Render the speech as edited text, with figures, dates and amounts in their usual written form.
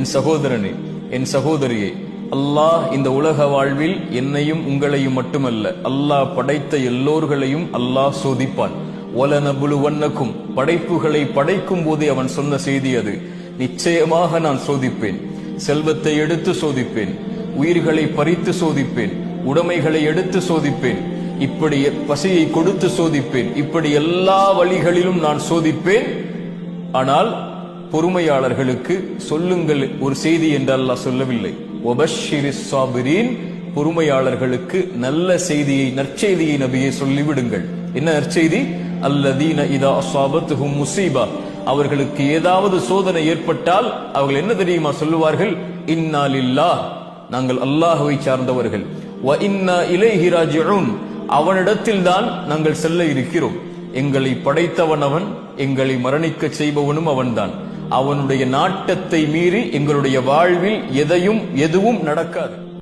என் சகோதரனே, என் சகோதரியே, அல்லாஹ் இந்த உலக வாழ்வில் என்னையும் உங்களையும் மட்டுமல்ல, அல்லாஹ் படைத்த எல்லோர்களையும் அல்லாஹ் சோதிப்பான். வலனபுலுவன்னக்கும், படைப்புகளை படைக்கும் போதே அவன் சொன்ன செய்தி அது. நிச்சயமாக நான் சோதிப்பேன். செல்வத்தை எடுத்து சோதிப்பேன், உயிர்களை பறித்து சோதிப்பேன், உடைமைகளை எடுத்து சோதிப்பேன், இப்படி பசியை கொடுத்து சோதிப்பேன், இப்படி எல்லா வழிகளிலும் நான் சோதிப்பேன். ஆனால் பொறுமையாளர்களுக்கு சொல்லுங்கள் ஒரு செய்தி என்று அல்லாஹ் சொல்லவில்லை. வபஷ்ஷிரிஸ் சாபிரீன், பொறுமையாளர்களுக்கு நல்ல செய்தியை, நற்செய்தியை நபியே சொல்லிவிடுங்கள். என்ன நற்செய்தி? அல்லதீன இதா அஸாபத்துஹும் முஸீபா, அவர்களுக்கு ஏதாவது சோதனை ஏற்பட்டால் அவர்கள் என்ன தெரியுமா சொல்லுவார்கள்? இன்னா லில்லாஹ், நாங்கள் அல்லாஹ்வை சார்ந்தவர்கள். வ இன்னா இலைஹி ராஜிஊன், அவனிடத்தில் தான் நாங்கள் செல்ல இருக்கிறோம். எங்களை படைத்தவன் அவன், எங்களை மரணிக்க செய்பவனும் அவன்தான். அவனுடைய நாட்டத்தை மீறி எங்களுடைய வாழ்வில் எதுவும் நடக்காது.